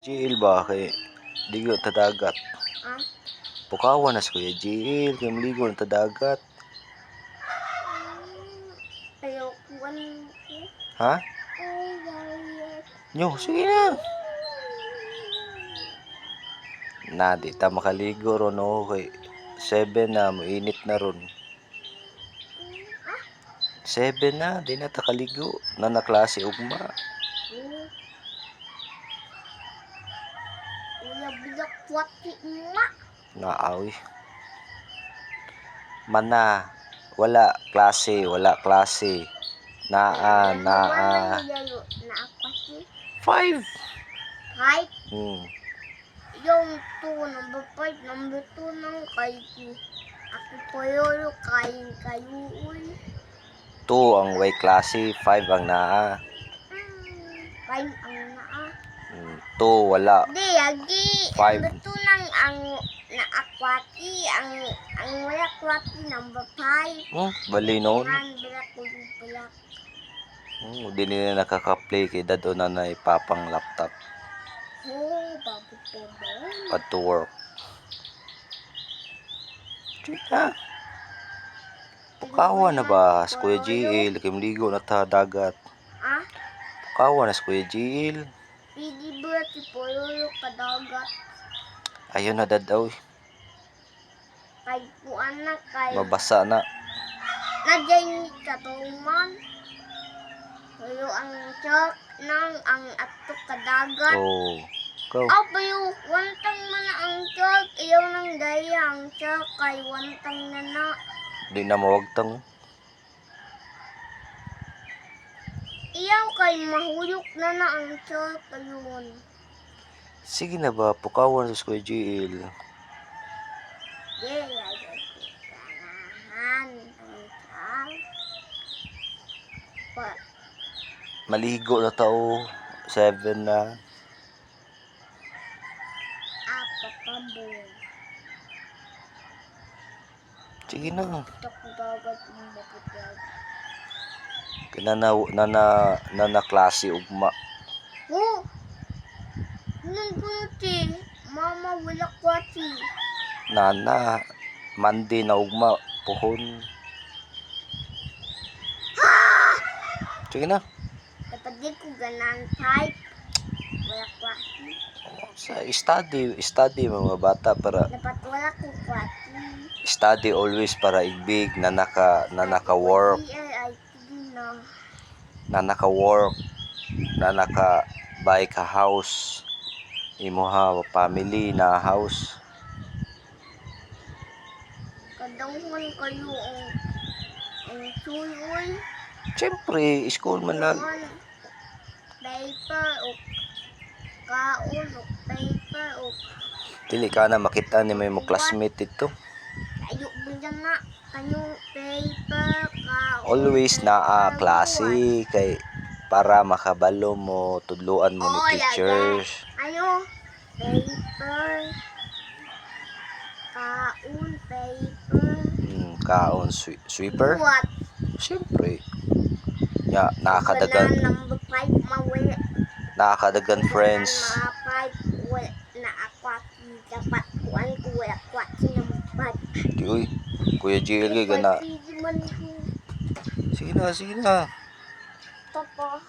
GL ba kay ligo ta dagat. Ah? Pukawan na si Kuya GL kay maligo na ta dagat. Ayoko Ha? Nyo, sige na. Na, di ta makaligo ron o kay 7 na, mainit na ron. 7 na, di na ta kaligo. Na klase ugma. Uya bilak wati ma. Naawi. Mana, wala klase. Naa. Naa 5. 5. Yung 2, number 5, number 2 ng kay ako po yun, kayo uy. 2 ang way klase, 5 ang naa. 5 ang naa. 2 wala. Di, agi. 5. Number 2 lang ang naakwati. Ang wala kwati, number 5. Bali noon. Bilak. Di nila nakaka-play kay dado na ipapang laptop. Bago po ba? At to work. Kaya, pukawa na ba si Kuya GL? Kay maligo na ta dagat. Ah? Pukawa na si Kuya GL. Pidi ba si Pololo kadagat? Ayun na dadaw. Kay kuan na kay... Mabasa na. Nadyan ni katuman. Pero ang chok nang ang ato kadagat. Go. Pero wantang man ang chok. Iyaw nang daya ang chok kay wantang na. Di na mawagtang. Iyaw kay mahuyok na ang chok ayun. Sige na ba, pukawan sa Kuya GL. Ganahan ang chok. Maligo na tao. 7 na. Apapabo. Sige na. Dagat ang maputag. Nana klase ugma. Nungguti. Mama wala kwati. Nana. Monday na ugma. Puhon. Sige na. Dapat di ko ganan type. Wala kwati. Sa study mga bata para Dapat wala ko kwati. study always para ibig na naka-work, na naka-buy ka house, imo ha family na house. Kadanghan kayo ang suyoy. Siyempre, school man lang. Paper o kaon o paper o Dili ka na makita ni may mo classmate ito. ayok bilang na kanyo paper kaon. Always na klase kay para makabalo mo, tudluan mo ni teachers. Ano? Paper. Kaon, paper. Kaon, sweeper? What? Siyempre. Ya, nakakadagan. Number 5, mawala. Nakakadagan friends. Number 5, wala na akwat. Dapat kuan ko wala akwat number 5. Di uy, Kuya GL gana. Sige na. Papa.